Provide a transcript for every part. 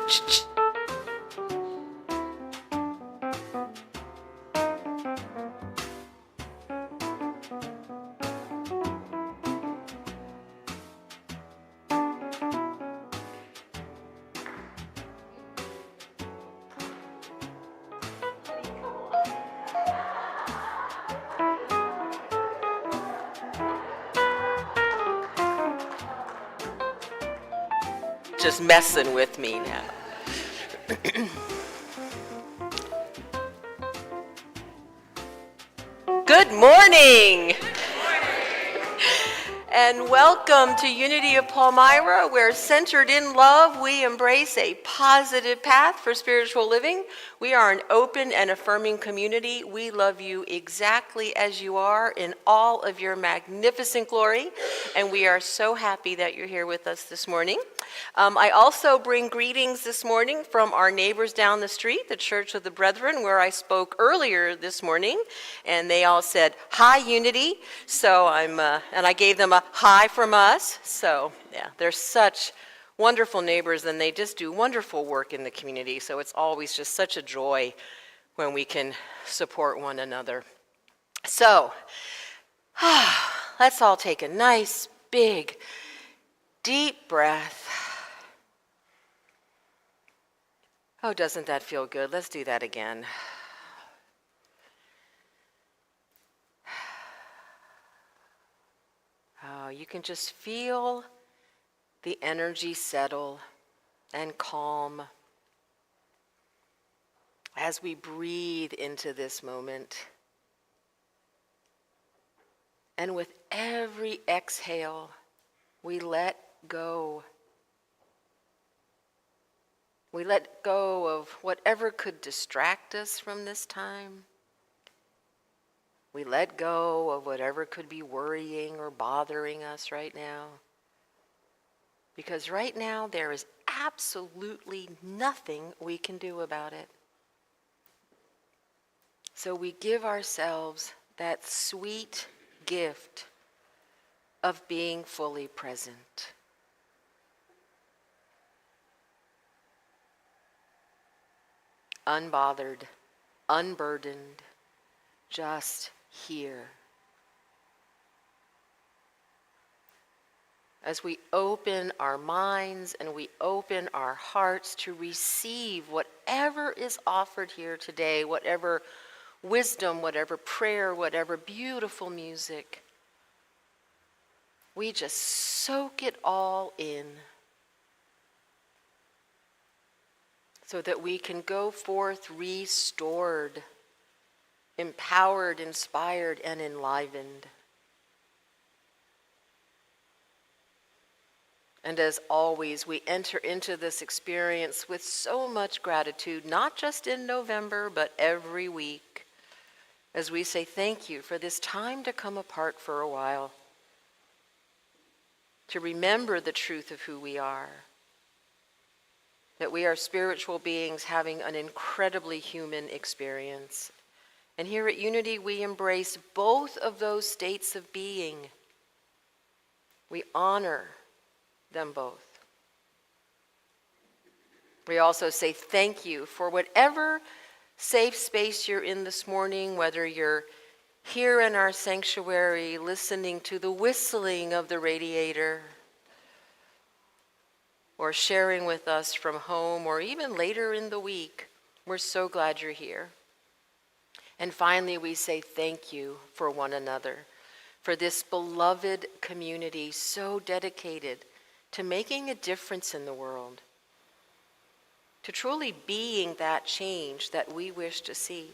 Just messing with me now. Good morning. And welcome to Unity of Palmyra, where centered in love, we embrace a positive path for spiritual living. We are an open and affirming community. We love you exactly as you are in all of your magnificent glory. And we are so happy that you're here with us this morning. I also bring greetings this morning from our neighbors down the street, the Church of the Brethren, where I spoke earlier this morning. And they all said, "Hi, Unity." So and I gave them a hi from us. So yeah, they're such wonderful neighbors, and they just do wonderful work in the community. So it's always just such a joy when we can support one another. So let's all take a nice, big, deep breath. Oh, doesn't that feel good? Let's do that again. Oh, you can just feel the energy settle and calm as we breathe into this moment. And with every exhale, we let go. We let go of whatever could distract us from this time. We let go of whatever could be worrying or bothering us right now. Because right now, there is absolutely nothing we can do about it. So we give ourselves that sweet gift of being fully present. Unbothered, unburdened, just here. As we open our minds and we open our hearts to receive whatever is offered here today, whatever wisdom, whatever prayer, whatever beautiful music, we just soak it all in so that we can go forth restored, empowered, inspired, and enlivened. And as always, we enter into this experience with so much gratitude, not just in November, but every week, as we say thank you for this time to come apart for a while, to remember the truth of who we are, that we are spiritual beings having an incredibly human experience. And here at Unity, we embrace both of those states of being. We honor them both. We also say thank you for whatever safe space you're in this morning, whether you're here in our sanctuary listening to the whistling of the radiator, or sharing with us from home, or even later in the week. We're so glad you're here. And finally, we say thank you for one another, for this beloved community so dedicated to making a difference in the world, to truly being that change that we wish to see.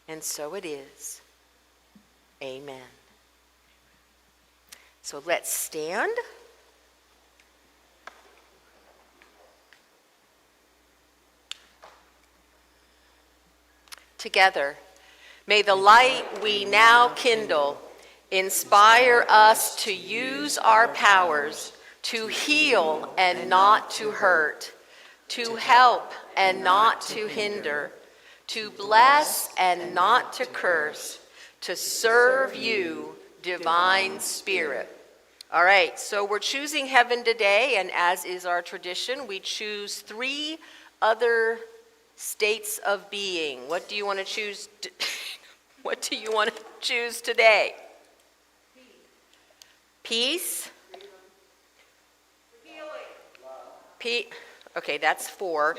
And so it is. Amen. So let's stand. Together, may the light we now kindle inspire us to use our powers to heal and not to hurt, to help and not to hinder, to bless and not to curse, to serve you, Divine Spirit. All right, so we're choosing heaven today, and as is our tradition, we choose 3 other states of being. What do you want to choose? What do you want to choose today? Peace. Healing. Okay, that's 4.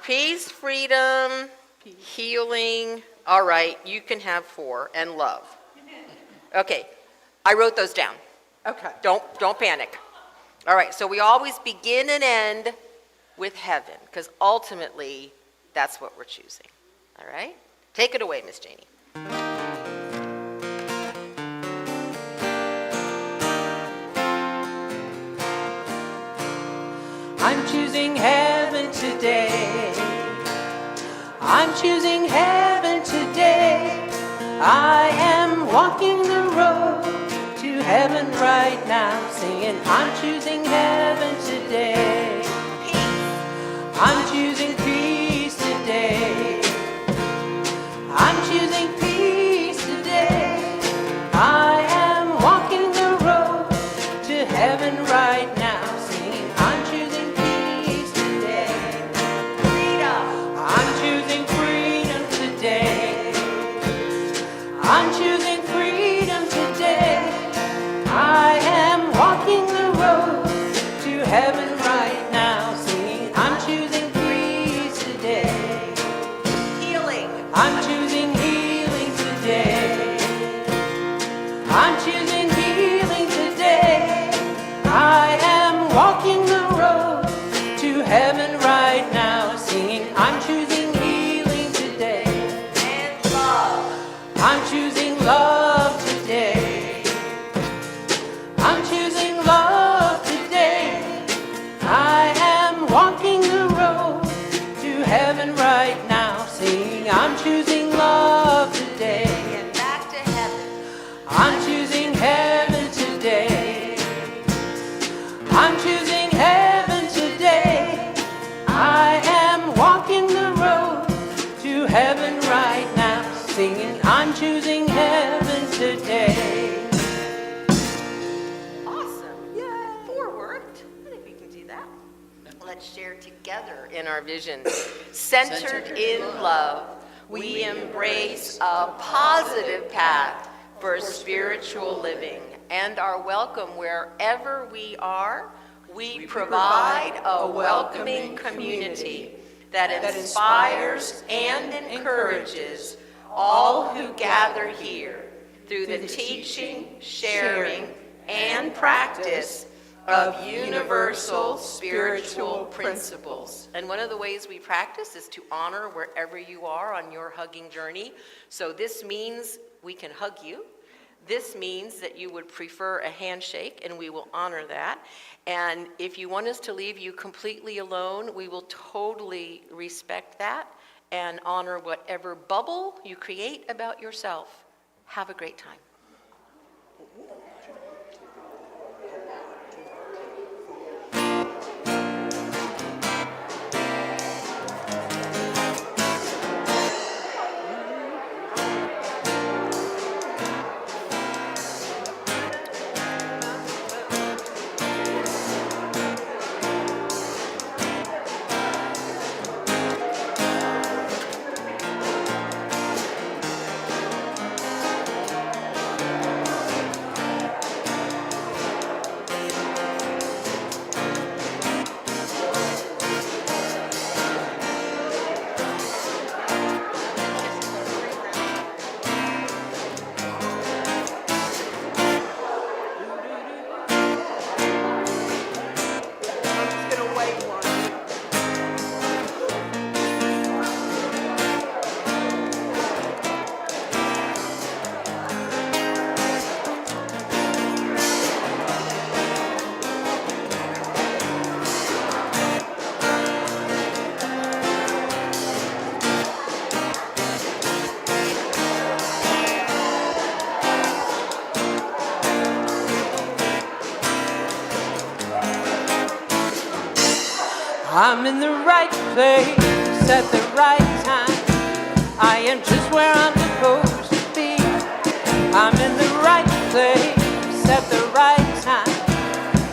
Peace, freedom, healing. All right, you can have 4, and love. Okay, I wrote those down. Okay. Don't panic. All right, so we always begin and end with heaven, because ultimately, that's what we're choosing. All right? Take it away, Miss Janie. I'm choosing heaven today. I'm choosing heaven today. I am walking the road to heaven right now, singing, I'm choosing heaven today. I'm choosing peace today. I'm choosing peace today. I am walking the road to heaven right now, singing, I'm choosing peace today. Freedom. I'm choosing freedom today. I'm choosing freedom today. I am walking the road to heaven right now, singing, I'm choosing peace today. Healing. I'm choosing healing today. I'm choosing healing today. I am walking the road to heaven right now, singing, I'm choosing healing today. And love. I'm choosing love today. I'm choosing love today. I am walking the road to heaven right now, singing, I'm choosing love today. And back to heaven. I'm choosing heaven today. I'm choosing heaven today. I am walking the road to heaven right now, singing, I'm choosing heaven today. Awesome. Yay. 4 worked. I think we can do that. Let's share together in our vision. Centered in love, we embrace a positive path for spiritual living and are welcome wherever we are. We provide a welcoming community that inspires and encourages all who gather here through the teaching, sharing, and practice of universal spiritual principles. And one of the ways we practice is to honor wherever you are on your hugging journey. So this means we can hug you. This means that you would prefer a handshake, and we will honor that. And if you want us to leave you completely alone, we will totally respect that and honor whatever bubble you create about yourself. Have a great time. I'm in the right place at the right time. I am just where I'm supposed to be. I'm in the right place at the right time.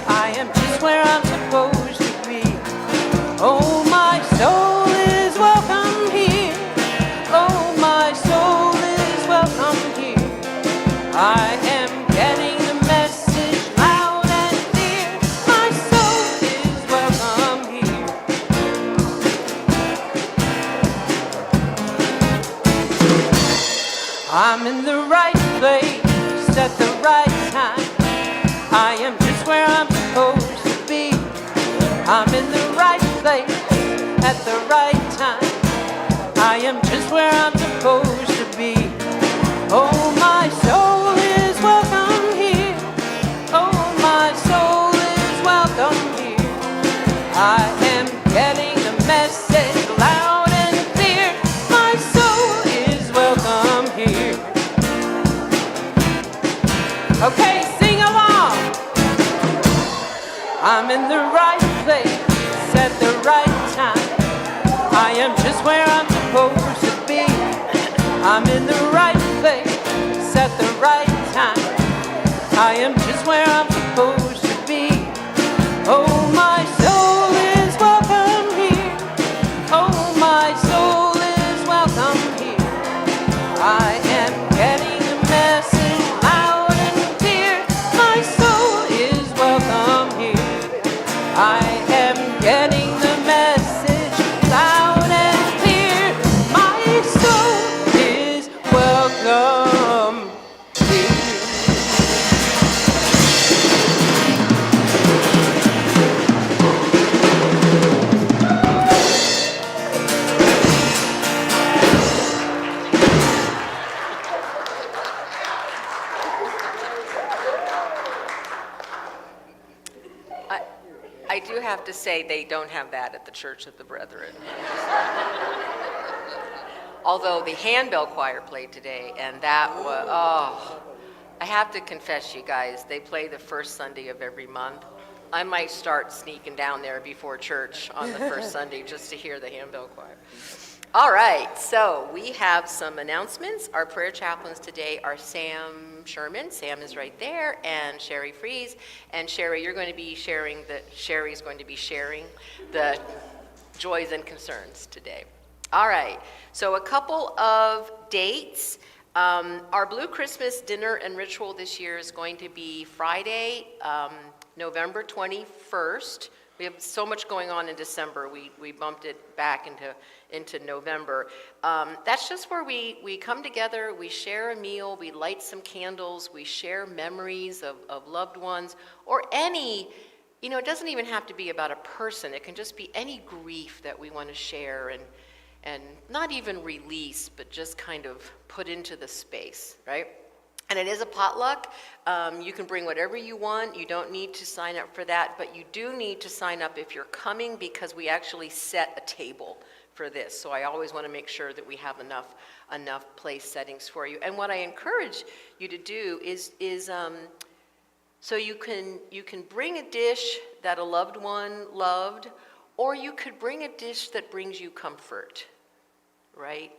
I am just where I'm supposed to be. Oh, my soul is welcome here. Oh, my soul is welcome here. I am getting the message loud and clear. My soul is welcome here. I'm in the right place at the right time. I am just where I'm supposed to be. I'm in the right place at the right time. I am just where I'm supposed to be. Oh, my soul is welcome here. Oh, my soul is welcome here. I am getting the message loud and clear. My soul is welcome here. Okay, sing along. I'm in the right place at the right time. I am just where I'm supposed to be. I'm in the right place at the right time. I am just where I'm supposed to be. Oh, my soul is welcome here. Oh, my soul is welcome here. I am getting the message loud and clear. My soul is welcome here. I am getting the message loud and clear. My soul is welcome here. I do have to say, they don't have that at the Church of the Brethren. Although the handbell choir played today, and that was, oh, I have to confess, you guys, they play the first Sunday of every month. I might start sneaking down there before church on the first Sunday just to hear the handbell choir. All right, so we have some announcements. Our prayer chaplains today are Sam Sherman. Sam is right there, and Sherry Fries. And Sherry, you're going to be sharing Sherry's going to be sharing the joys and concerns today. All right, so a couple of dates. Our Blue Christmas dinner and ritual this year is going to be Friday, November 21st. We have so much going on in December. We bumped it back into November. That's just where we come together, we share a meal, we light some candles, we share memories of loved ones, or any, it doesn't even have to be about a person. It can just be any grief that we want to share and not even release, but just kind of put into the space, right? And it is a potluck. You can bring whatever you want. You don't need to sign up for that, but you do need to sign up if you're coming, because we actually set a table for this. So I always want to make sure that we have enough place settings for you. And what I encourage you to do is so you can bring a dish that a loved one loved, or you could bring a dish that brings you comfort, right?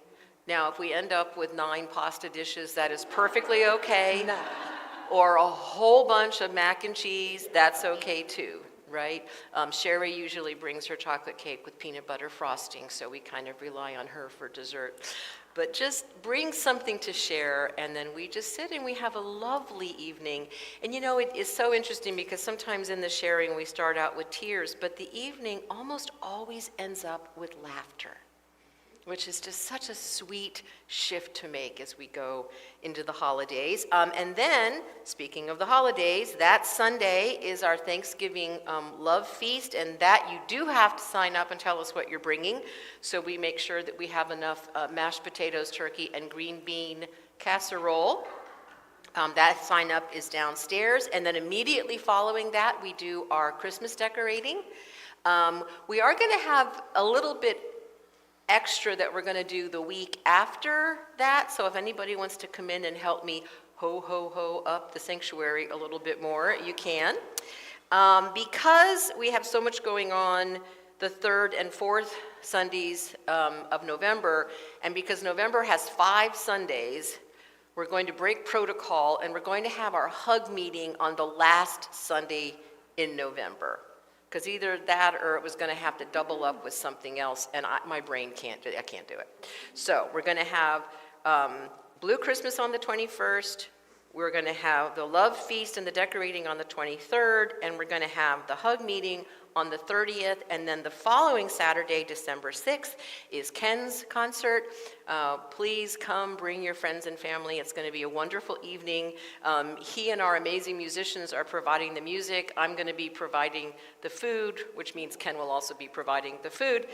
Now, if we end up with 9 pasta dishes, that is perfectly okay. No. Or a whole bunch of mac and cheese, that's okay too, right? Sherry usually brings her chocolate cake with peanut butter frosting, so we kind of rely on her for dessert. But just bring something to share, and then we just sit and we have a lovely evening. And it is so interesting, because sometimes in the sharing we start out with tears, but the evening almost always ends up with laughter, which is just such a sweet shift to make as we go into the holidays. And then, speaking of the holidays, that Sunday is our Thanksgiving Love Feast, and that you do have to sign up and tell us what you're bringing, so we make sure that we have enough mashed potatoes, turkey, and green bean casserole. That sign up is downstairs, and then immediately following that, we do our Christmas decorating. We are going to have a little bit extra that we're going to do the week after that. So if anybody wants to come in and help me ho up the sanctuary a little bit more, you can. Because we have so much going on the 3rd and 4th Sundays of November, and because November has 5 Sundays, we're going to break protocol, and we're going to have our hug meeting on the last Sunday in November. Because either that or it was going to have to double up with something else, and my brain can't do it. I can't do it. So we're going to have Blue Christmas on the 21st. We're going to have the Love Feast and the decorating on the 23rd, and we're going to have the hug meeting on the 30th, and then the following Saturday, December 6th, is Ken's concert. Please come, bring your friends and family. It's going to be a wonderful evening. He and our amazing musicians are providing the music. I'm going to be providing the food, which means Ken will also be providing the food.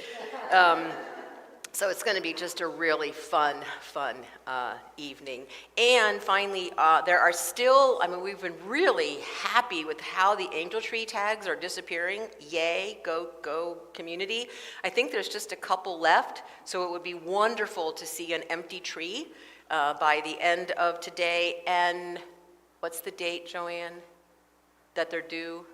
So it's going to be just a really fun evening. And finally, there are still, we've been really happy with how the angel tree tags are disappearing. Yay, go community. I think there's just a couple left, so it would be wonderful to see an empty tree by the end of today. And what's the date, Joanne, that they're due?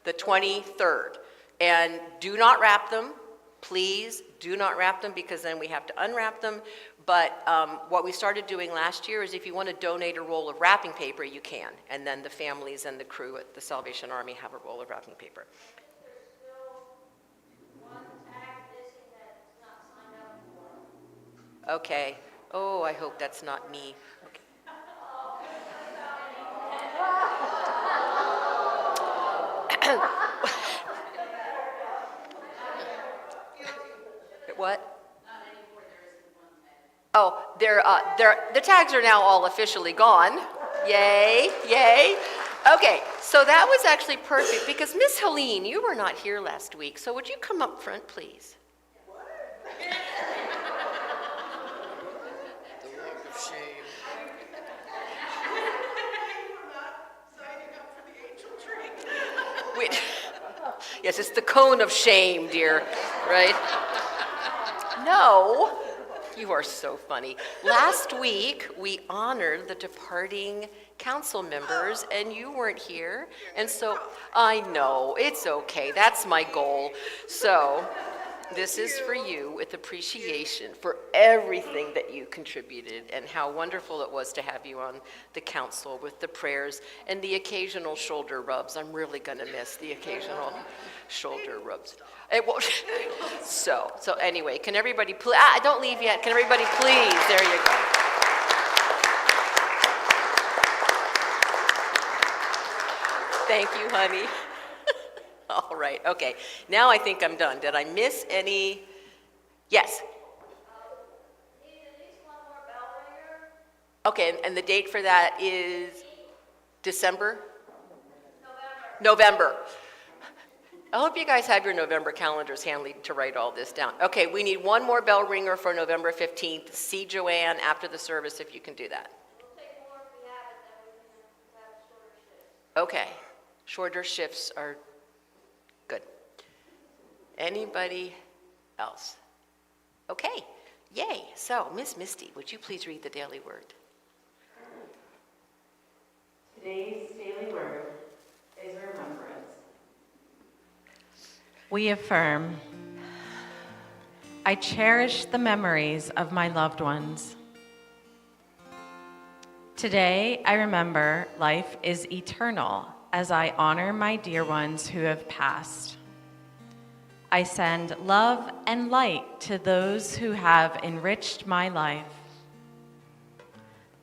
The 23rd. And do not wrap them. Please do not wrap them, because then we have to unwrap them. But what we started doing last year is if you want to donate a roll of wrapping paper, you can. And then the families and the crew at the Salvation Army have a roll of wrapping paper. There's still one tag missing that's not signed up for. Okay. Oh, I hope that's not me. Okay. What? Oh, the tags are now all officially gone. Yay, yay. Okay, so that was actually perfect, because Miss Helene, you were not here last week, so would you come up front, please? The walk of shame. Wait. Yes, it's the cone of shame, dear, right? No, you are so funny. Last week, we honored the departing council members, and you weren't here. And so, I know, it's okay. That's my goal. So, this is for you, with appreciation for everything that you contributed and how wonderful it was to have you on the council with the prayers and the occasional shoulder rubs. I'm really going to miss the occasional shoulder rubs. It won't. So anyway, can everybody please, don't leave yet. Can everybody please, there you go. Thank you, honey. All right, okay. Now I think I'm done. Did I miss any? Yes. Need at least one more bell ringer. Okay, and the date for that is December? November. November. I hope you guys have your November calendars handy to write all this down. Okay, we need one more bell ringer for November 15th. See Joanne after the service if you can do that. We'll take more if we have it, then we can have shorter shifts. Okay, shorter shifts are good. Anybody else? Okay, yay. So, Miss Misty, would you please read the daily word? Today's daily word is remembrance. We affirm, I cherish the memories of my loved ones. Today, I remember life is eternal as I honor my dear ones who have passed. I send love and light to those who have enriched my life.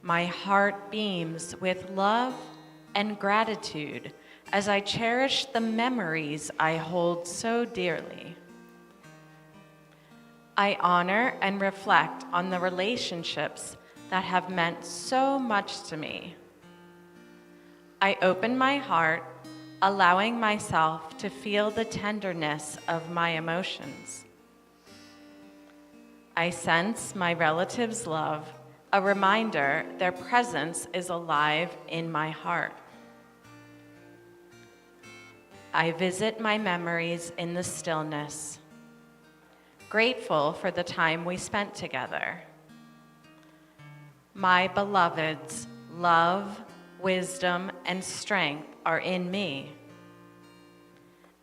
My heart beams with love and gratitude as I cherish the memories I hold so dearly. I honor and reflect on the relationships that have meant so much to me. I open my heart, allowing myself to feel the tenderness of my emotions. I sense my relatives' love, a reminder their presence is alive in my heart. I visit my memories in the stillness, grateful for the time we spent together. My beloved's love, wisdom, and strength are in me.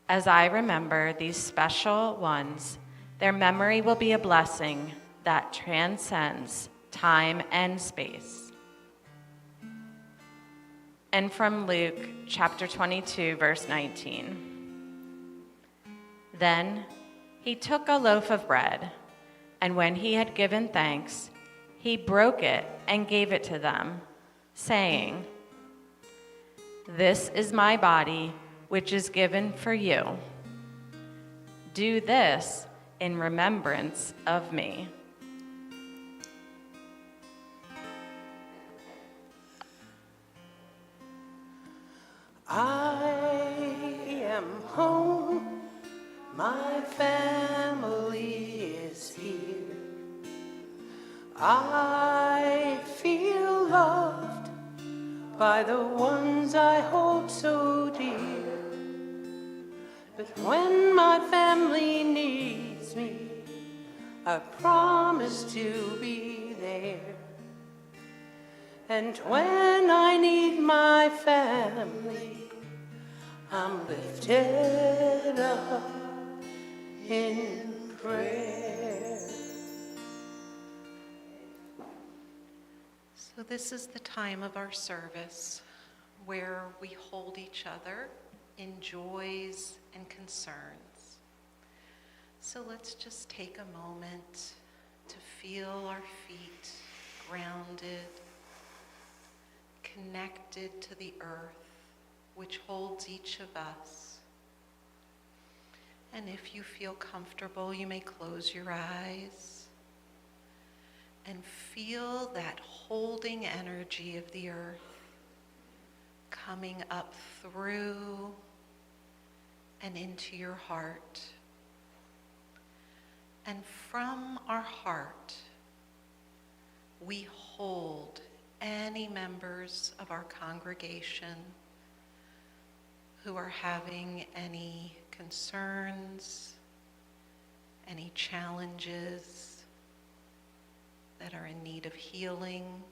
As I remember these special ones, their memory will be a blessing that transcends time and space. And from Luke chapter 22, verse 19. Then he took a loaf of bread, and when he had given thanks, he broke it and gave it to them, saying, "This is my body, which is given for you. Do this in remembrance of me." I am home, my family is here. I feel loved by the ones I hold so dear. But when my family needs me, I promise to be there. And when I need my family, I'm lifted up in prayer. So this is the time of our service where we hold each other in joys and concerns. So let's just take a moment to feel our feet grounded, connected to the earth, which holds each of us. And if you feel comfortable, you may close your eyes and feel that holding energy of the earth coming up through and into your heart. And from our heart, we hold any members of our congregation who are having any concerns, any challenges that are in need of healing.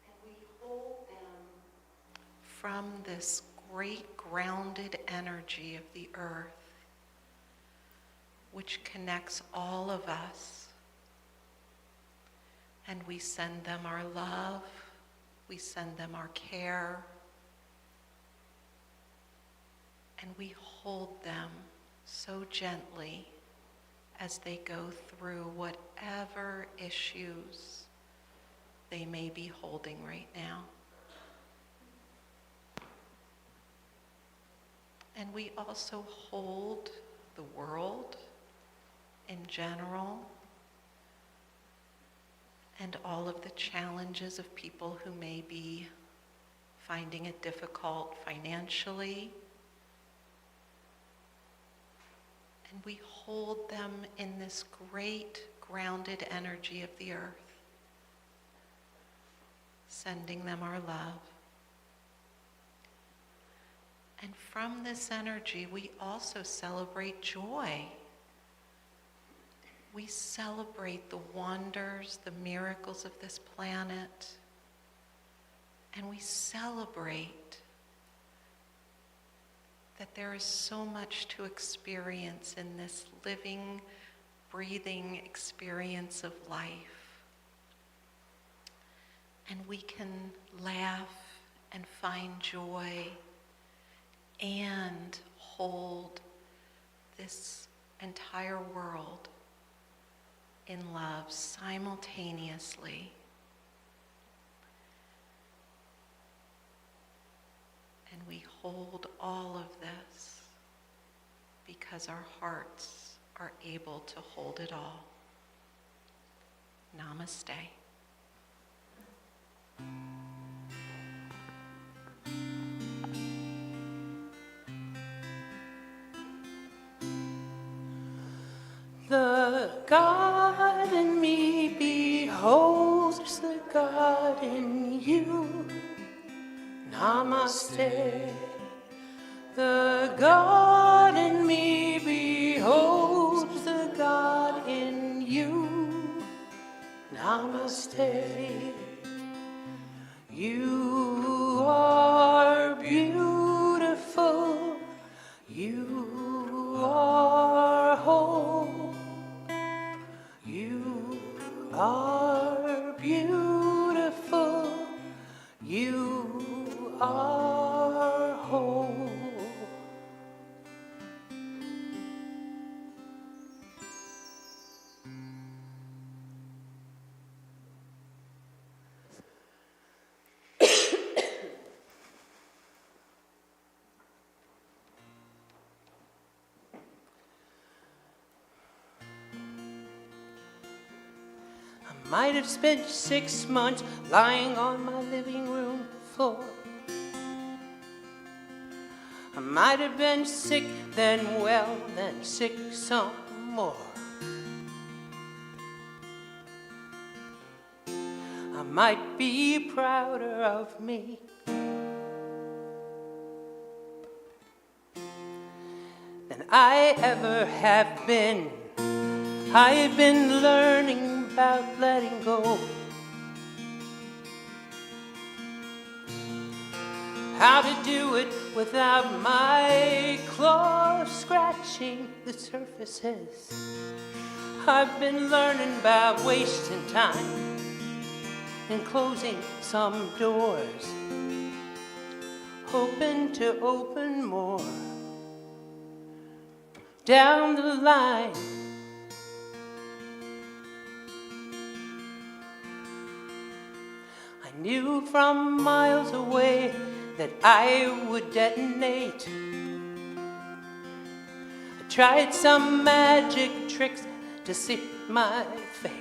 And we hold them from this great grounded energy of the earth, which connects all of us. And we send them our love, we send them our care, and we hold them so gently as they go through whatever issues they may be holding right now. And we also hold the world in general and all of the challenges of people who may be finding it difficult financially. And we hold them in this great grounded energy of the earth, sending them our love. And from this energy, we also celebrate joy. We celebrate the wonders, the miracles of this planet, and we celebrate that there is so much to experience in this living, breathing experience of life. And we can laugh and find joy and hold this entire world in love simultaneously. And we hold all of this because our hearts are able to hold it all. Namaste. The God in me beholds the God in you. Namaste. The God in me beholds the God in you. Namaste. You are beautiful. You are whole. are beautiful. You are whole. I might have spent 6 months lying on my living room floor. I might have been sick, then well, then sick some more. I might be prouder of me than I ever have been. I've been learning about letting go, how to do it without my claws scratching the surfaces. I've been learning about wasting time and closing some doors, hoping to open more down the line. I knew from miles away that I would detonate. I tried some magic tricks to see my fate.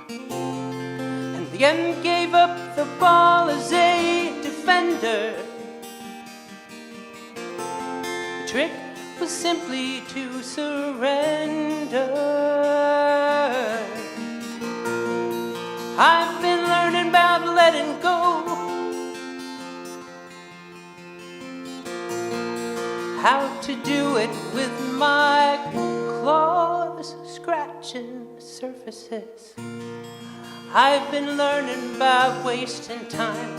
And the end gave up the ball as a defender. The trick was simply to surrender. I've been learning about letting go, how to do it with my claws scratching surfaces. I've been learning about wasting time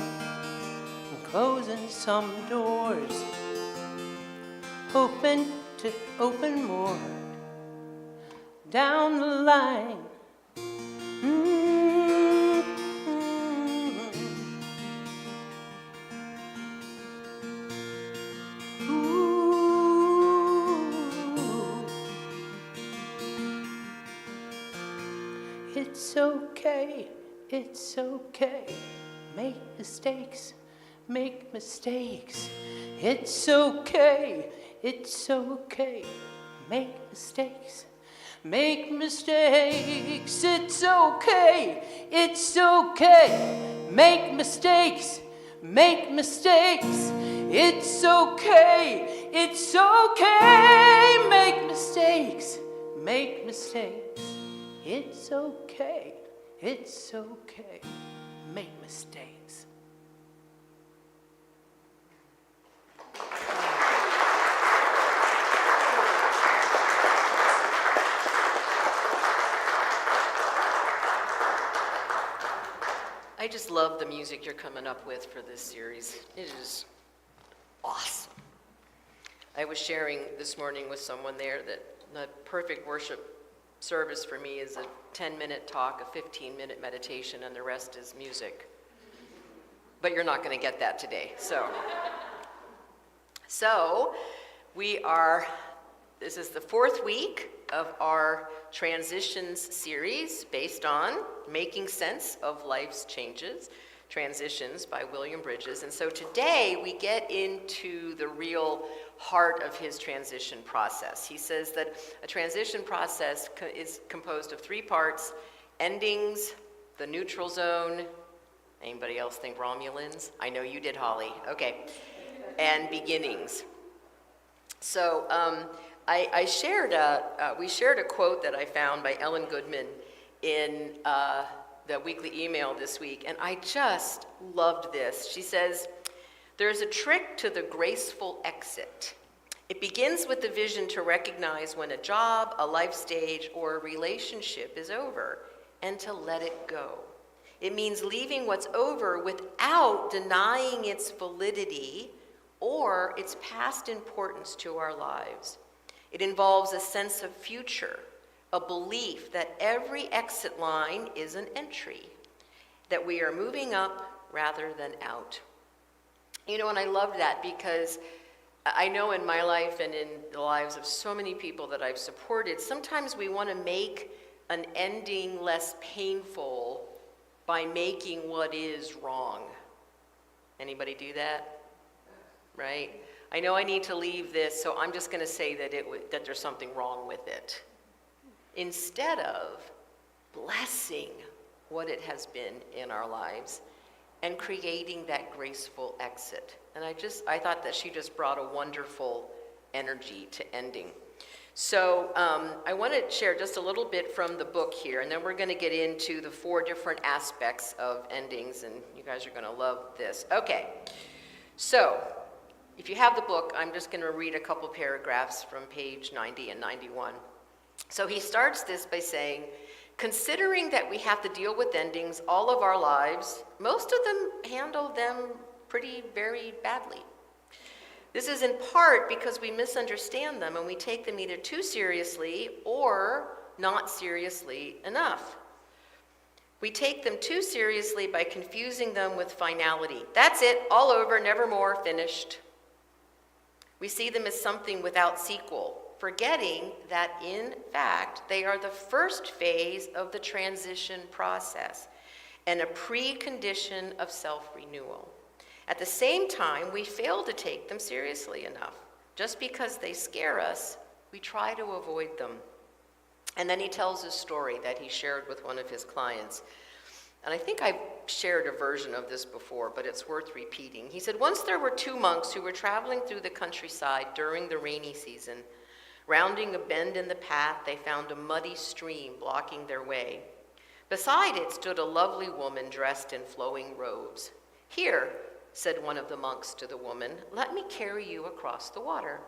and closing some doors, hoping to open more down the line. It's okay, it's okay, make mistakes, make mistakes. It's okay, it's okay, make mistakes, make mistakes. It's okay, it's okay, make mistakes, make mistakes. It's okay, it's okay, make mistakes, make mistakes. It's okay, make mistakes. I just love the music you're coming up with for this series. It is awesome. I was sharing this morning with someone there that the perfect worship service for me is a 10-minute talk, a 15-minute meditation, and the rest is music. But you're not going to get that today. So this is the 4th week of our Transitions series based on Making Sense of Life's Changes, Transitions by William Bridges. And so today we get into the real heart of his transition process. He says that a transition process is composed of 3 parts: endings, the neutral zone. Anybody else think Romulans? I know you did, Holly. Okay. And beginnings. So we shared a quote that I found by Ellen Goodman in the weekly email this week, and I just loved this. She says, "There's a trick to the graceful exit. It begins with the vision to recognize when a job, a life stage, or a relationship is over, and to let it go. It means leaving what's over without denying its validity or its past importance to our lives. It involves a sense of future, a belief that every exit line is an entry, that we are moving up rather than out. And I love that because I know in my life and in the lives of so many people that I've supported, sometimes we want to make an ending less painful by making what is wrong. Anybody do that? Right? I know I need to leave this, so I'm just going to say that there's something wrong with it, instead of blessing what it has been in our lives and creating that graceful exit. And I thought that she just brought a wonderful energy to ending. So I want to share just a little bit from the book here, and then we're going to get into the 4 different aspects of endings, and you guys are going to love this. Okay, so if you have the book, I'm just going to read a couple paragraphs from page 90 and 91. So he starts this by saying, considering that we have to deal with endings all of our lives, most of them handle them very badly. This is in part because we misunderstand them and we take them either too seriously or not seriously enough. We take them too seriously by confusing them with finality. That's it, all over, never more, finished. We see them as something without sequel, forgetting that in fact they are the first phase of the transition process and a precondition of self-renewal. At the same time, we fail to take them seriously enough. Just because they scare us, we try to avoid them. And then he tells a story that he shared with one of his clients. And I think I've shared a version of this before, but it's worth repeating. He said, once there were 2 monks who were traveling through the countryside during the rainy season. Rounding a bend in the path, they found a muddy stream blocking their way. Beside it stood a lovely woman dressed in flowing robes. Here, said one of the monks to the woman, let me carry you across the water.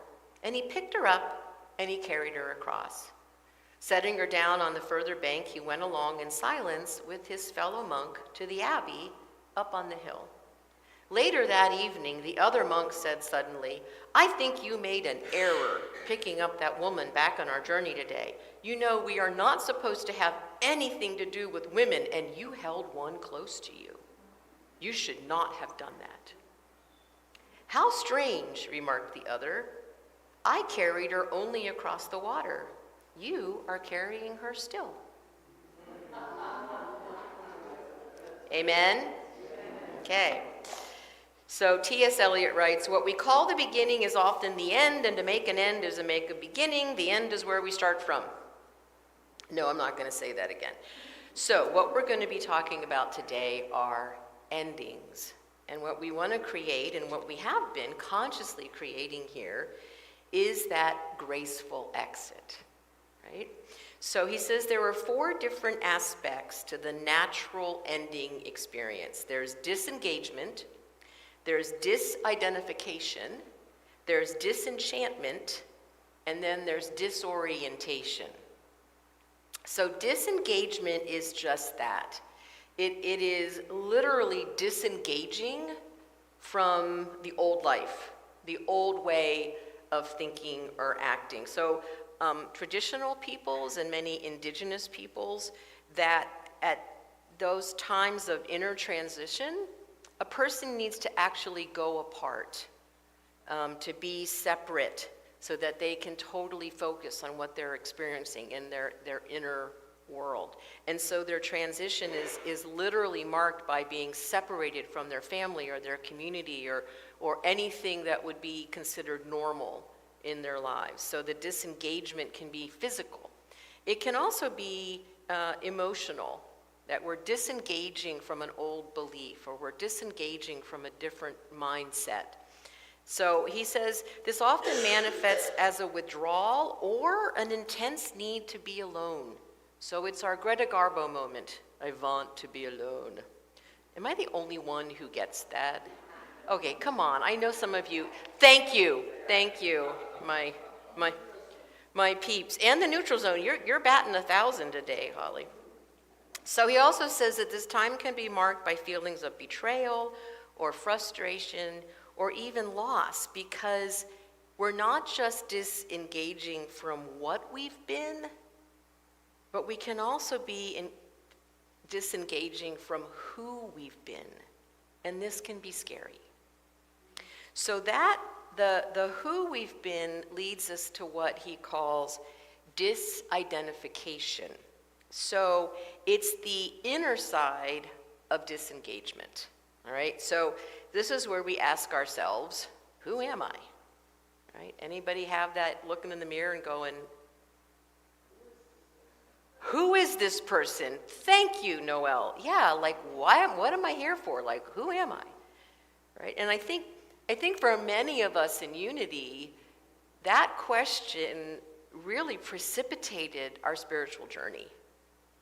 And he picked her up and he carried her across. Setting her down on the further bank, he went along in silence with his fellow monk to the abbey up on the hill. Later that evening, the other monk said suddenly, I think you made an error picking up that woman back on our journey today. You know, we are not supposed to have anything to do with women, and you held one close to you. You should not have done that. How strange, remarked the other. I carried her only across the water. You are carrying her still. Amen? Okay. So T.S. Eliot writes, what we call the beginning is often the end, and to make an end is to make a beginning. The end is where we start from. No, I'm not going to say that again. So what we're going to be talking about today are endings. And what we want to create, and what we have been consciously creating here, is that graceful exit, right? So he says there are 4 different aspects to the natural ending experience. There's disengagement, there's disidentification, there's disenchantment, and then there's disorientation. So disengagement is just that. It is literally disengaging from the old life, the old way of thinking or acting. So traditional peoples and many indigenous peoples, that at those times of inner transition, a person needs to actually go apart, to be separate, so that they can totally focus on what they're experiencing in their inner world. And so their transition is literally marked by being separated from their family or their community or anything that would be considered normal in their lives. So the disengagement can be physical. It can also be emotional, that we're disengaging from an old belief or we're disengaging from a different mindset. So he says this often manifests as a withdrawal or an intense need to be alone. So it's our Greta Garbo moment. I want to be alone. Am I the only one who gets that? Okay, come on. I know some of you. Thank you, my peeps. And the neutral zone. You're batting 1,000 today, Holly. So he also says that this time can be marked by feelings of betrayal or frustration or even loss, because we're not just disengaging from what we've been, But we can also be disengaging from who we've been, and this can be scary. So that the who we've been leads us to what he calls disidentification. So it's the inner side of disengagement, all right? So this is where we ask ourselves, who am I? Right? Anybody have that looking in the mirror and going, who is this person? Thank you, Noelle. Yeah, like what am I here for? Like, who am I? Right? And I think for many of us in Unity, that question really precipitated our spiritual journey,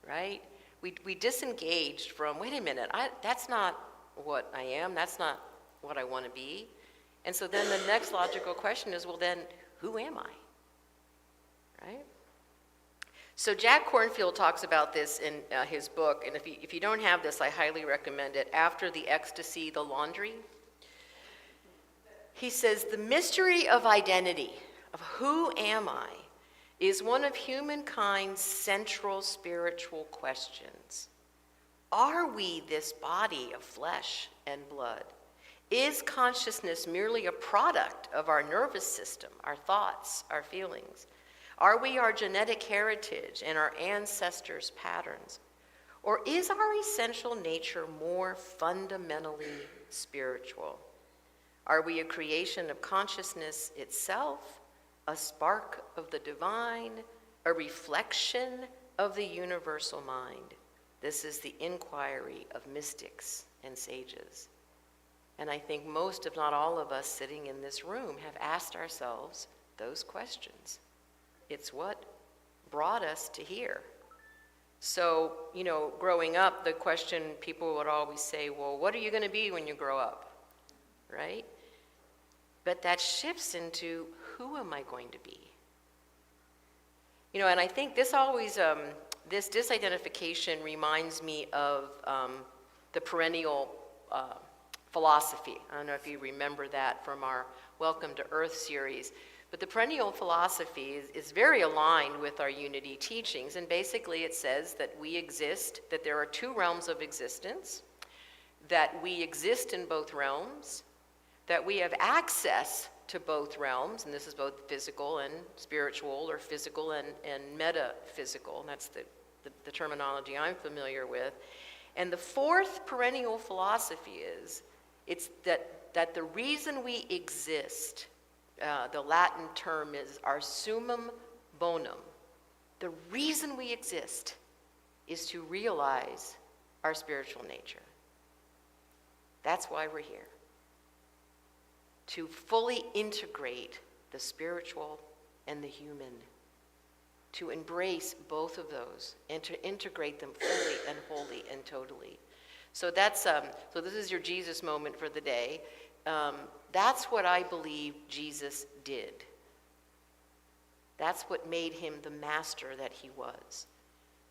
right? We disengaged from, wait a minute, that's not what I am, that's not what I want to be. And so then the next logical question is, well then, who am I? Right? So Jack Kornfield talks about this in his book, and if you don't have this, I highly recommend it, After the Ecstasy, the Laundry. He says, the mystery of identity, of who am I, is one of humankind's central spiritual questions. Are we this body of flesh and blood? Is consciousness merely a product of our nervous system, our thoughts, our feelings? Are we our genetic heritage and our ancestors' patterns? Or is our essential nature more fundamentally spiritual? Are we a creation of consciousness itself, a spark of the divine, a reflection of the universal mind? This is the inquiry of mystics and sages. And I think most, if not all of us sitting in this room have asked ourselves those questions. It's what brought us to here. So, growing up, the question people would always say, well, what are you going to be when you grow up? Right? But that shifts into, who am I going to be? And I think this always, this disidentification reminds me of the perennial philosophy. I don't know if you remember that from our Welcome to Earth series. But the perennial philosophy is very aligned with our Unity teachings. And basically it says that we exist, that there are two realms of existence, that we exist in both realms, that we have access to both realms, and this is both physical and spiritual, or physical and metaphysical. And that's the terminology I'm familiar with. And the fourth perennial philosophy is, it's that the reason we exist, the Latin term is our summum bonum. The reason we exist is to realize our spiritual nature. That's why we're here. To fully integrate the spiritual and the human. To embrace both of those and to integrate them fully and wholly and totally. So that's so this is your Jesus moment for the day. That's what I believe Jesus did. That's what made him the master that he was.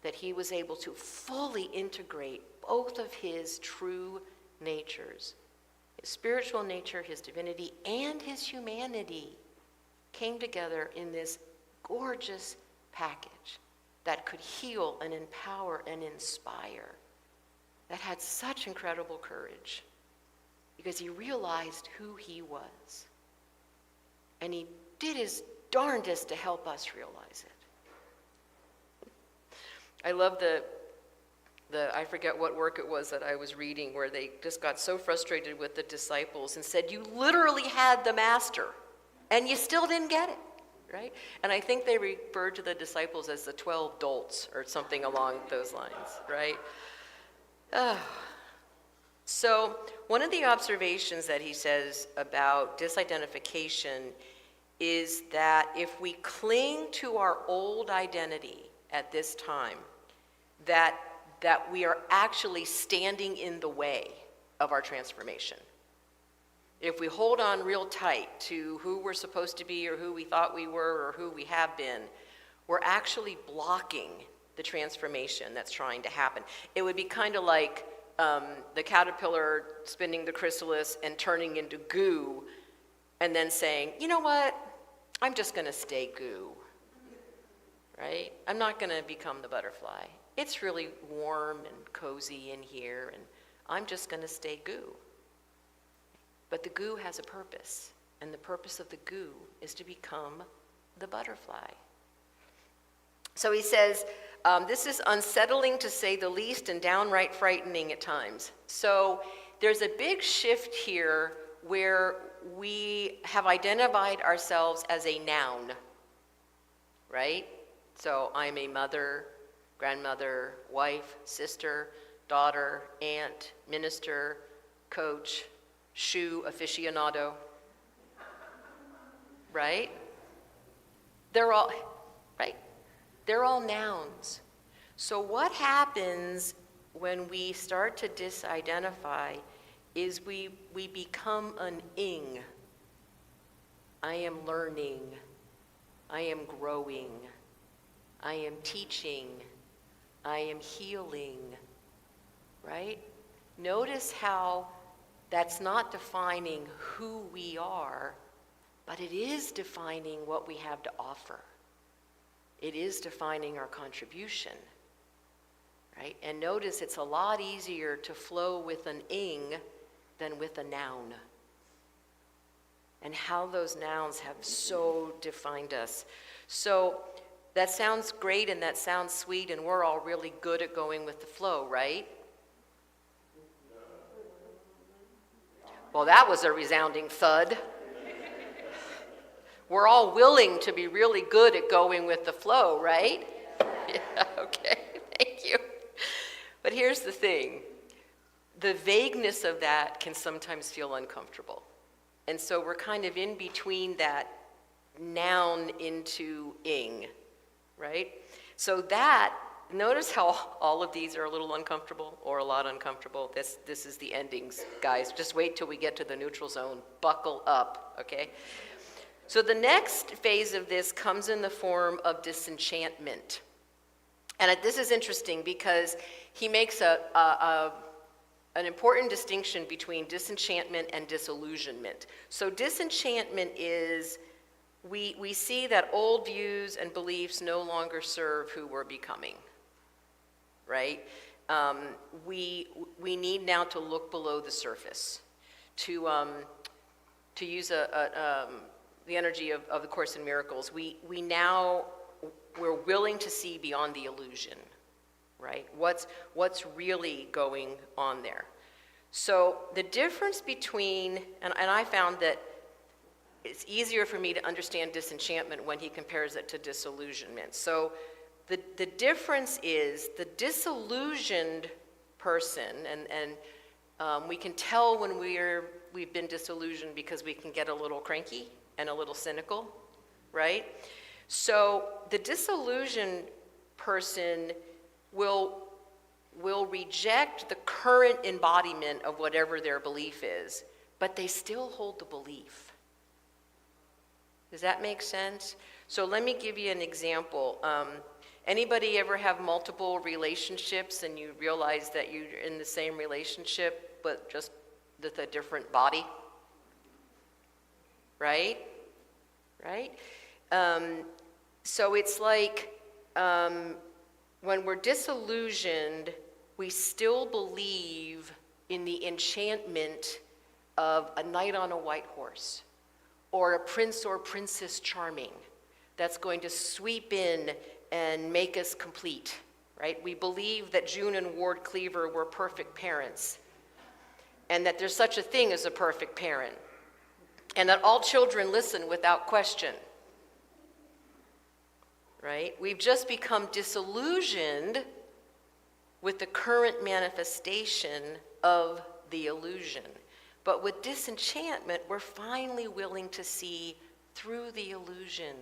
That he was able to fully integrate both of his true natures. His spiritual nature, his divinity, and his humanity came together in this gorgeous package that could heal and empower and inspire. That had such incredible courage. Because he realized who he was. And he did his darndest to help us realize it. I love the I forget what work it was that I was reading, where they just got so frustrated with the disciples and said, you literally had the master, and you still didn't get it, right? And I think they referred to the disciples as the 12 dolts, or something along those lines, right? So one of the observations that he says about disidentification is that if we cling to our old identity at this time, that we are actually standing in the way of our transformation. If we hold on real tight to who we're supposed to be, or who we thought we were, or who we have been, we're actually blocking the transformation that's trying to happen. It would be kind of like the caterpillar spinning the chrysalis and turning into goo, and then saying, you know what, I'm just going to stay goo, right? I'm not going to become the butterfly. It's really warm and cozy in here, and I'm just going to stay goo. But the goo has a purpose, and the purpose of the goo is to become the butterfly. So he says, this is unsettling to say the least and downright frightening at times. So there's a big shift here where we have identified ourselves as a noun, right? So I'm a mother, grandmother, wife, sister, daughter, aunt, minister, coach, shoe aficionado, right? They're all, right? They're all nouns. So what happens when we start to disidentify is we become an ing. I am learning. I am growing. I am teaching. I am healing, right? Notice how that's not defining who we are, but it is defining what we have to offer. It is defining our contribution, right? And notice it's a lot easier to flow with an ing than with a noun. And how those nouns have so defined us. So that sounds great and that sounds sweet, and we're all really good at going with the flow, right? Well, that was a resounding thud. We're all willing to be really good at going with the flow, right? Yeah, okay, thank you. But here's the thing. The vagueness of that can sometimes feel uncomfortable. And so we're kind of in between that noun into ing, right? So that, notice how all of these are a little uncomfortable or a lot uncomfortable. This is the endings, guys. Just wait till we get to the neutral zone. Buckle up, okay? So the next phase of this comes in the form of disenchantment. And this is interesting because he makes an important distinction between disenchantment and disillusionment. So disenchantment is we see that old views and beliefs no longer serve who we're becoming, right? We need now to look below the surface, to use the energy of the Course in Miracles. We're willing to see beyond the illusion, right? What's really going on there? So the difference between, and I found that it's easier for me to understand disenchantment when he compares it to disillusionment. So the difference is the disillusioned person, and we can tell when we've been disillusioned because we can get a little cranky and a little cynical, right? So the disillusioned person will reject the current embodiment of whatever their belief is, but they still hold the belief. Does that make sense? So let me give you an example. Anybody ever have multiple relationships and you realize that you're in the same relationship, but just with a different body? Right? Right? So it's like when we're disillusioned, we still believe in the enchantment of a knight on a white horse, or a prince or princess charming that's going to sweep in and make us complete, right? We believe that June and Ward Cleaver were perfect parents, and that there's such a thing as a perfect parent, and that all children listen without question, right? We've just become disillusioned with the current manifestation of the illusion. But with disenchantment, we're finally willing to see through the illusion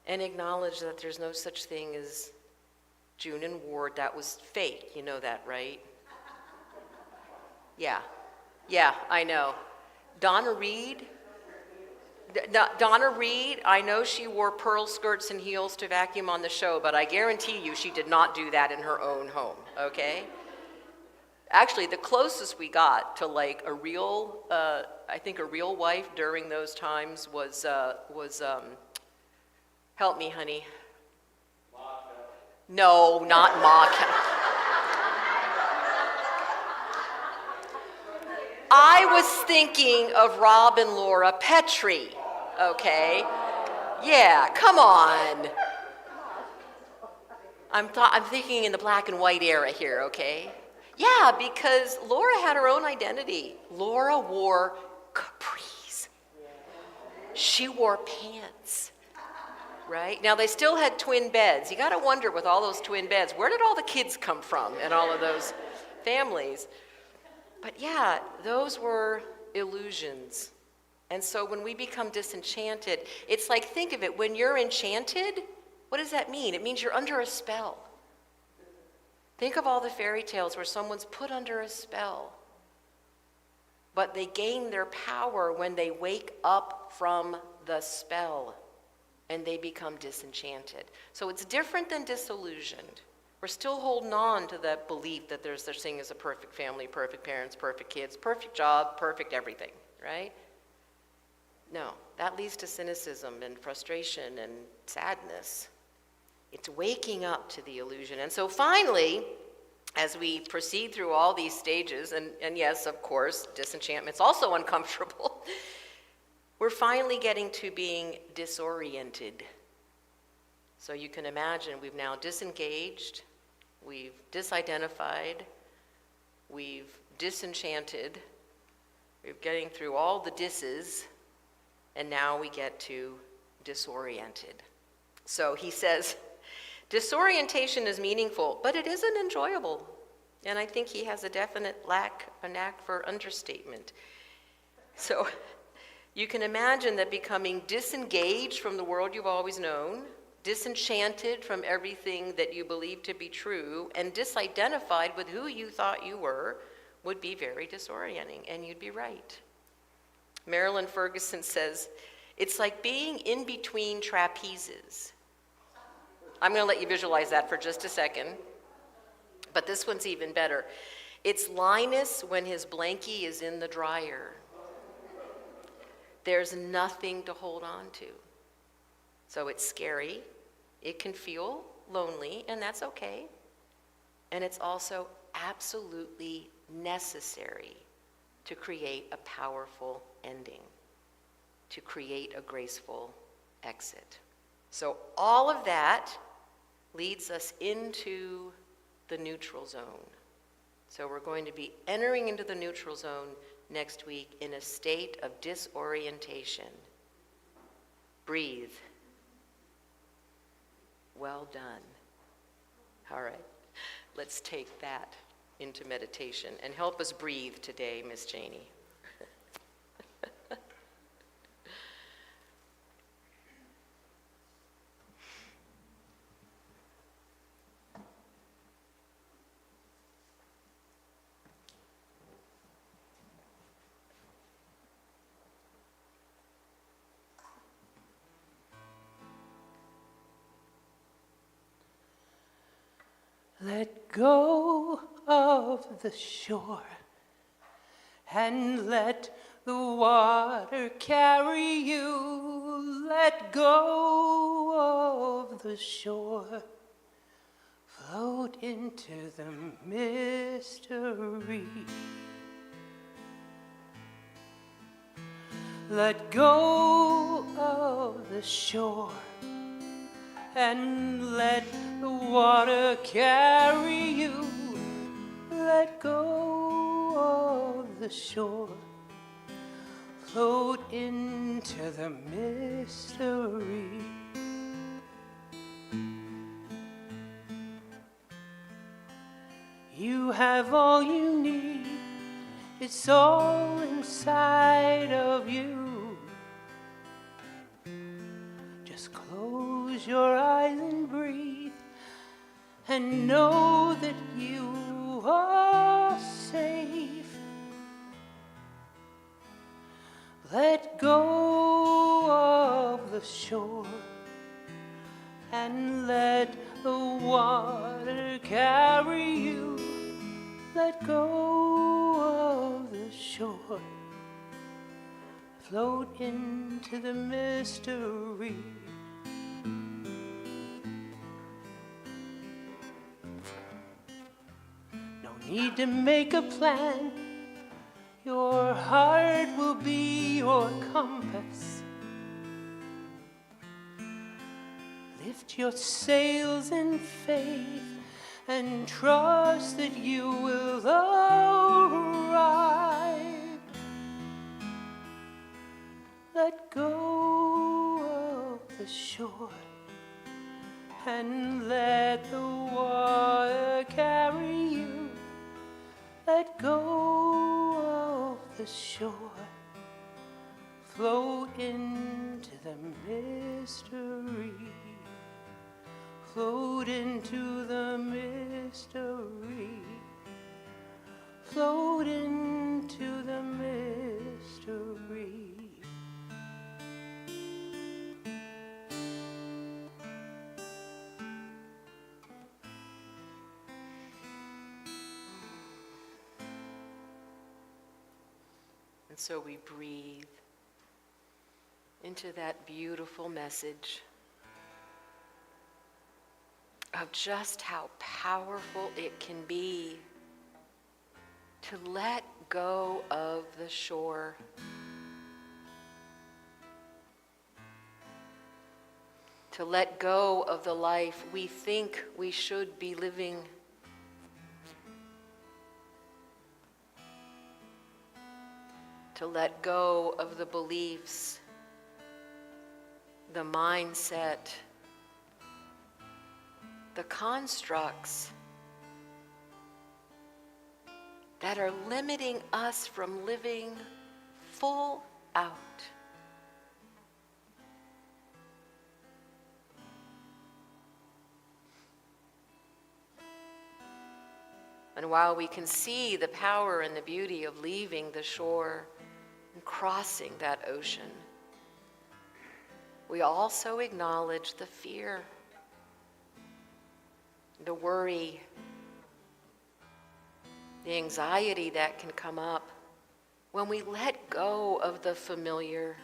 and acknowledge that there's no such thing as June and Ward. That was fake. You know that, right? Yeah, I know. Donna Reed, I know she wore pearl skirts and heels to vacuum on the show, but I guarantee you she did not do that in her own home, okay? Actually, the closest we got to like a real, I think a real wife during those times was help me, honey. No, not Ma. I was thinking of Rob and Laura Petrie, okay? Yeah, come on. I'm thinking in the black and white era here, okay? Yeah, because Laura had her own identity. Laura wore capris. She wore pants, right? Now, they still had twin beds. You gotta wonder with all those twin beds, where did all the kids come from in all of those families? But yeah, those were illusions. And so when we become disenchanted, it's like, think of it, when you're enchanted, what does that mean? It means you're under a spell. Think of all the fairy tales where someone's put under a spell, but they gain their power when they wake up from the spell and they become disenchanted. So it's different than disillusioned. We're still holding on to that belief that there's such thing as a perfect family, perfect parents, perfect kids, perfect job, perfect everything, right? No, that leads to cynicism and frustration and sadness. It's waking up to the illusion. And so finally, as we proceed through all these stages, and yes, of course, disenchantment's also uncomfortable, we're finally getting to being disoriented. So you can imagine we've now disengaged, we've disidentified, we've disenchanted, we're getting through all the disses, and now we get to disoriented. So he says, disorientation is meaningful, but it isn't enjoyable. And I think he has a definite a knack for understatement. So you can imagine that becoming disengaged from the world you've always known, disenchanted from everything that you believe to be true, and disidentified with who you thought you were would be very disorienting, and you'd be right. Marilyn Ferguson says, it's like being in between trapezes. I'm going to let you visualize that for just a second, but this one's even better. It's Linus when his blankie is in the dryer. There's nothing to hold on to. So it's scary, it can feel lonely, and that's okay. And it's also absolutely necessary to create a powerful ending, to create a graceful exit. So all of that leads us into the neutral zone. So we're going to be entering into the neutral zone next week in a state of disorientation. Breathe. Well done. All right, let's take that into meditation and help us breathe today, Miss Janie. Let go of the shore and let the water carry you. Let go of the shore, float into the mystery. Let go of the shore and let the water carry you. Let go of the shore, float into the mystery. You have all you need, it's all inside of you. Just close your eyes and breathe, and know that you are safe. Let go of the shore and let the water carry you. Let go of the shore, float into the mystery. need to make a plan. Your heart will be your compass. Lift your sails in faith and trust that you will arrive. Let go of the shore and let the water carry you. Let go of the shore, float into the mystery, float into the mystery, float into the mystery. And so we breathe into that beautiful message of just how powerful it can be to let go of the shore. To let go of the life we think we should be living. To let go of the beliefs, the mindset, the constructs that are limiting us from living full out. And while we can see the power and the beauty of leaving the shore and crossing that ocean, we also acknowledge the fear, the worry, the anxiety that can come up when we let go of the familiar.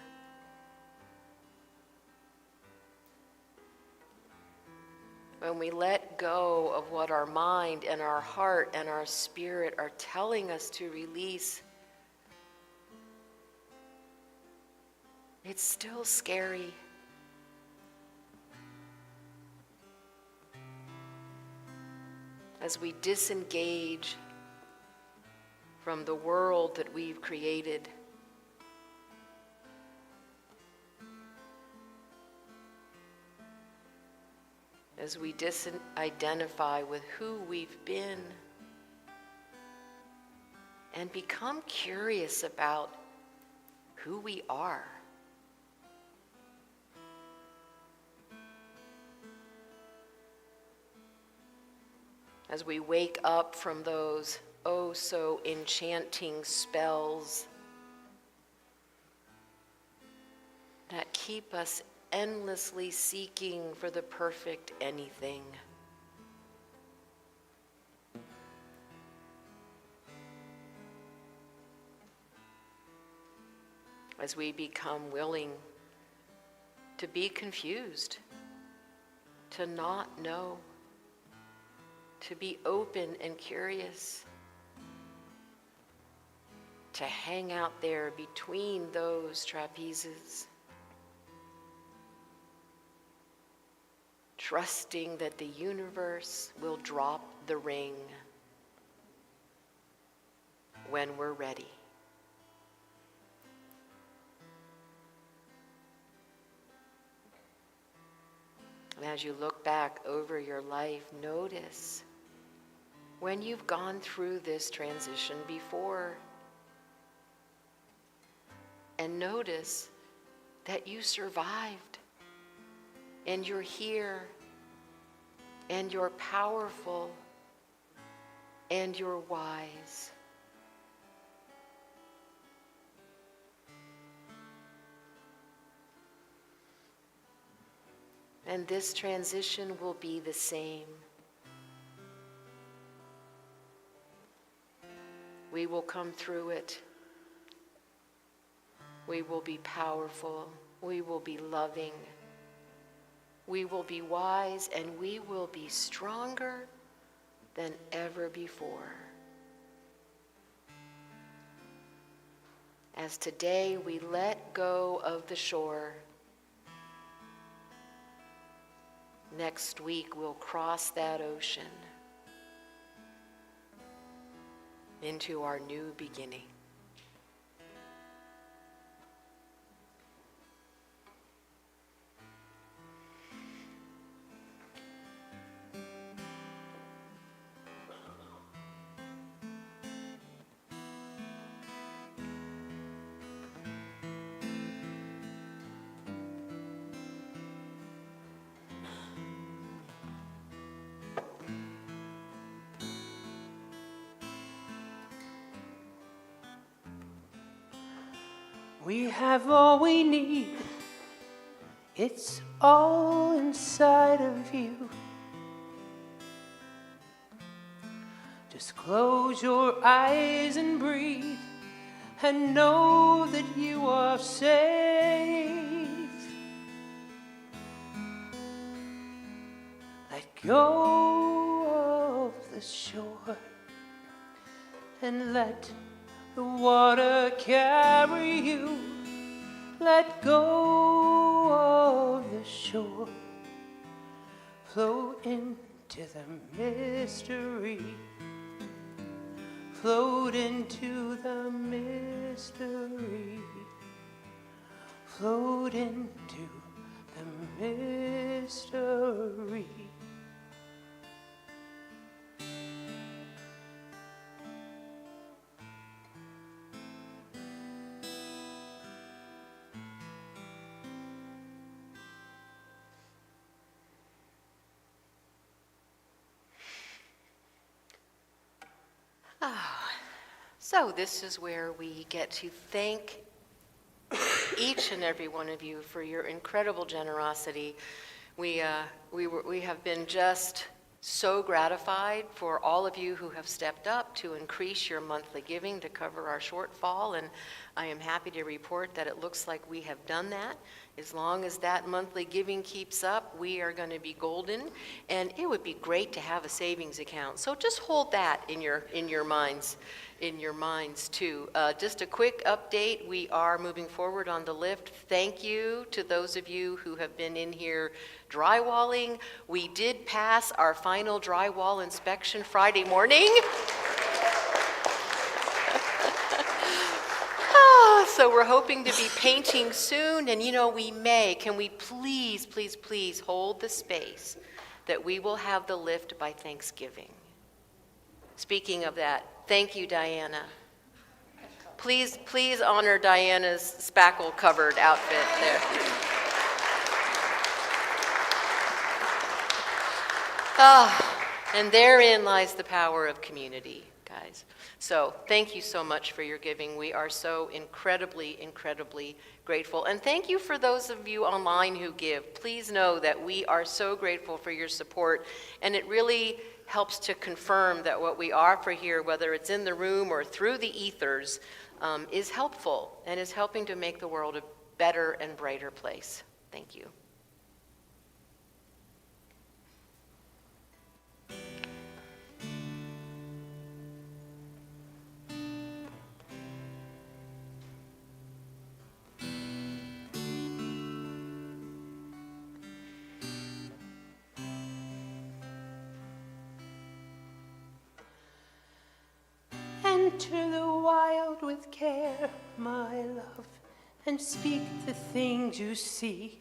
When we let go of what our mind and our heart and our spirit are telling us to release, it's still scary. As we disengage from the world that we've created, as we disidentify with who we've been and become curious about who we are. As we wake up from those oh so enchanting spells that keep us endlessly seeking for the perfect anything. As we become willing to be confused, to not know, to be open and curious, to hang out there between those trapezes, trusting that the universe will drop the ring when we're ready. And as you look back over your life, notice when you've gone through this transition before, and notice that you survived, and you're here, and you're powerful, and you're wise. And this transition will be the same. We will come through it. We will be powerful. We will be loving. We will be wise, and we will be stronger than ever before. as today we let go of the shore. Next week we'll cross that ocean into our new beginning. We have all we need. It's all inside of you. Just close your eyes and breathe and know that you are safe. Let go of the shore and let the water carry you. Let go of the shore. Float into the mystery. Float into the mystery. Float into the mystery. So this is where we get to thank each and every one of you for your incredible generosity. We have been just so gratified for all of you who have stepped up to increase your monthly giving to cover our shortfall, and I am happy to report that it looks like we have done that. As long as that monthly giving keeps up, we are going to be golden, and it would be great to have a savings account. So just hold that in your minds too. Just a quick update, we are moving forward on the lift. Thank you to those of you who have been in here drywalling. We did pass our final drywall inspection Friday morning. So we're hoping to be painting soon, and can we please, please, please hold the space that we will have the lift by Thanksgiving. Speaking of that, thank you, Diana. Please honor Diana's spackle-covered outfit there. And therein lies the power of community, guys. So thank you so much for your giving. We are so incredibly, incredibly grateful. And thank you for those of you online who give. Please know that we are so grateful for your support, and it really helps to confirm that what we offer here, whether it's in the room or through the ethers, is helpful and is helping to make the world a better and brighter place. Thank you. Enter the wild with care, my love, and speak the things you see.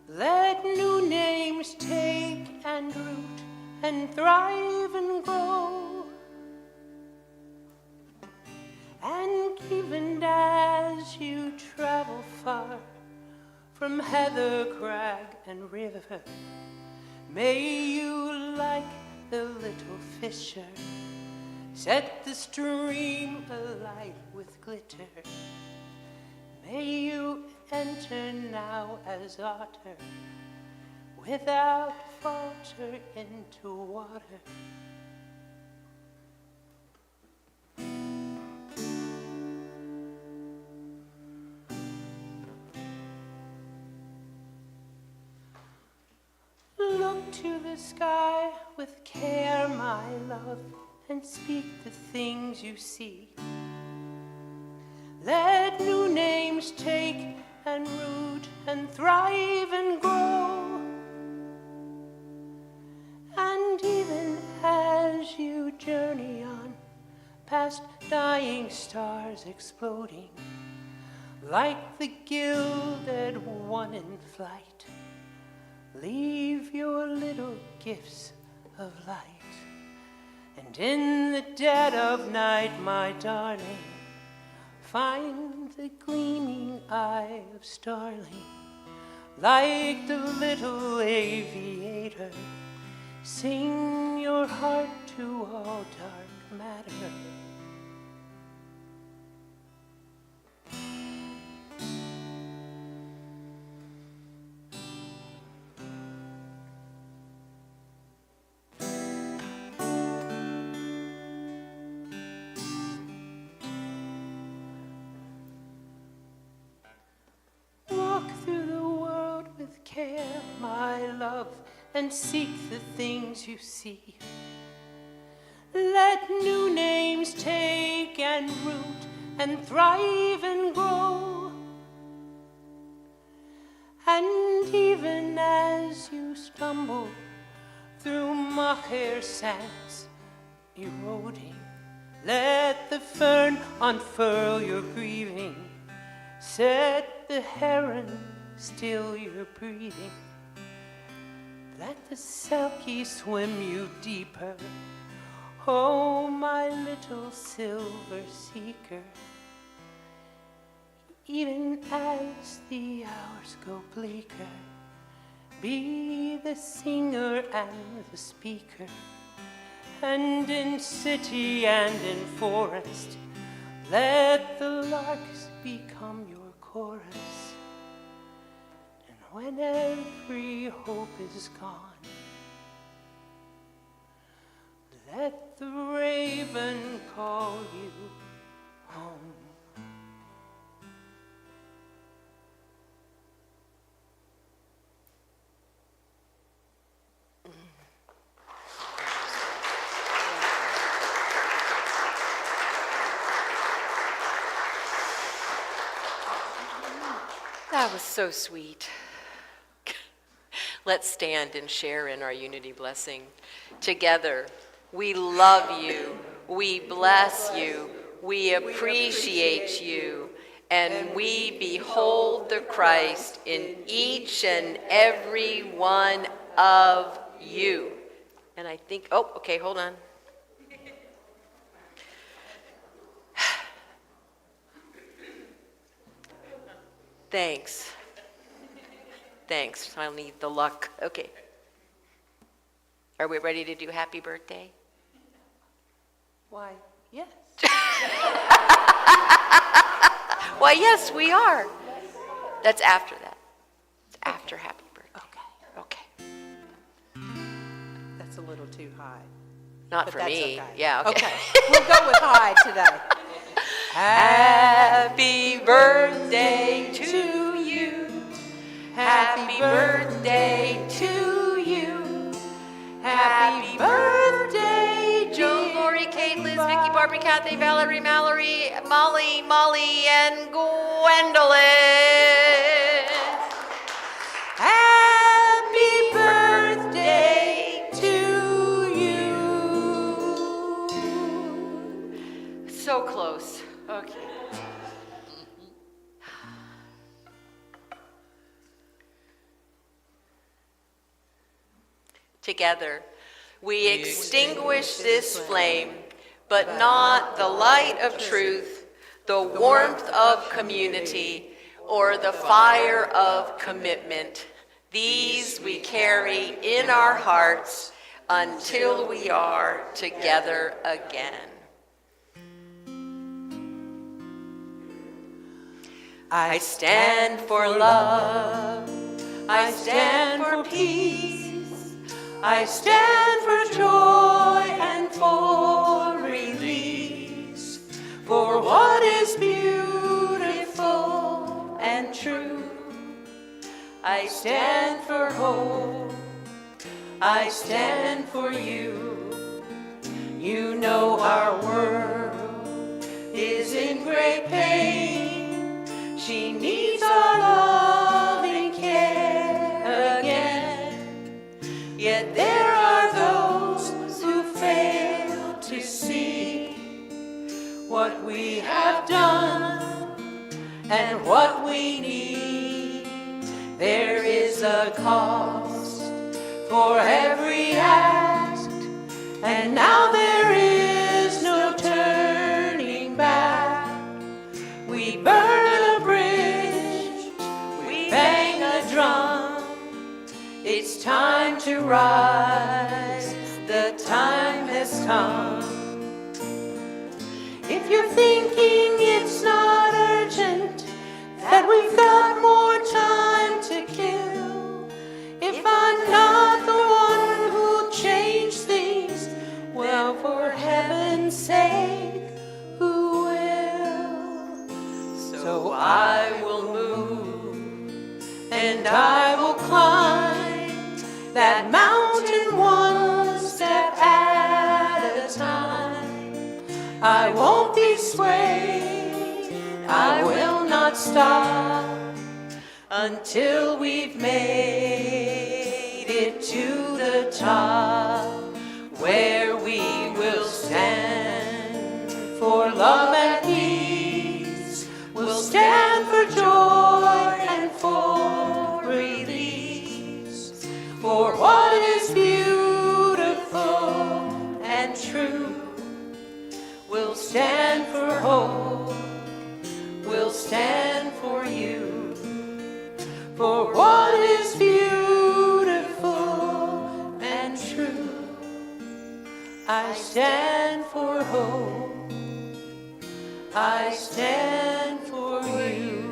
Let new names take and root and thrive and grow. And even as you travel far from heather, crag, and river, may you, like the little fisher, set the stream alight with glitter. May you enter now as otter, without falter into water. Look to the sky with care, my love, and speak the things you see. Let new names take and root and thrive and grow. And even as you journey on, past dying stars exploding, like the gilded one in flight, leave your little gifts of light. And in the dead of night, my darling, find the gleaming eye of starling, like the little aviator. Sing your heart to all dark matter. Walk through the world with care, my love, and seek the things you see. Let new names take and root and thrive and grow. And even as you stumble through Maher sands eroding, let the fern unfurl your grieving. Set the heron still your breathing. Let the selkie swim you deeper. Oh, my little silver seeker. Even as the hours go bleaker, be the singer and the speaker. And in city and in forest, let the larks become your chorus. And when every hope is gone, let the raven call you home. That was so sweet. Let's stand and share in our unity blessing. Together, we love you, we bless you, we appreciate you, and we behold the Christ in each and every one of you. And I think, oh, okay, hold on. Thanks. Thanks. I'll need the luck. Okay. Are we ready to do happy birthday? Why, yes. Why, yes, we are. That's after that. It's after happy birthday. Okay. That's a little too high. Not But for that's me. okay. Yeah, okay. We'll go with high today. Happy birthday to you. Happy birthday to you. Happy birthday, Joe, Lori, Kate, Liz, Vicky, Barbie, Kathy, Valerie, Mallory, Molly, and Gwendolyn. Happy birthday to you. So close. Okay. Together, we extinguish this flame, but not the light of truth, the warmth of community, or the fire of commitment. These we carry in our hearts until we are together again. I stand for love, I stand for peace, I stand for joy and for release, for what is beautiful and true. I stand for hope, I stand for you. You know our world is in great pain, She needs our loving care again. Yet there are those who fail to see what we have done and what we need. There is a cost for every act, and now there is no turning back. We burn a bridge, we bang a drum. It's time to rise, the time has come. If you're thinking it's not urgent, that we've got more time to kill, if I'm not the one who'll change things, well, for heaven's sake, who will? So I will move, and I will climb that mountain one step at a time. I won't be swayed, I will not stop until we've made it to the top, where we will stand for love and peace. We'll stand for joy and for release, for what is beautiful and true. We'll stand for hope, we'll stand for you, for what is beautiful and true. I stand for hope, I stand for you.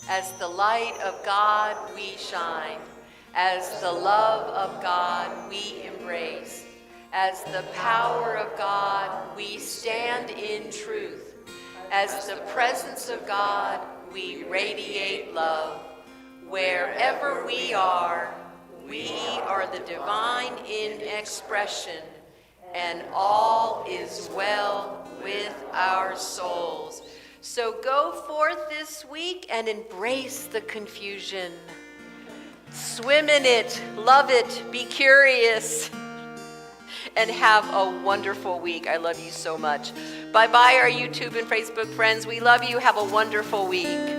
As the light of God we shine. As the love of God we embrace. As the power of God we stand in truth. As the presence of God we radiate love. Wherever we are the divine in expression, and all is well with our souls. So go forth this week and embrace the confusion. Swim in it, love it, be curious, and have a wonderful week. I love you so much. Bye-bye, our YouTube and Facebook friends. We love you. Have a wonderful week.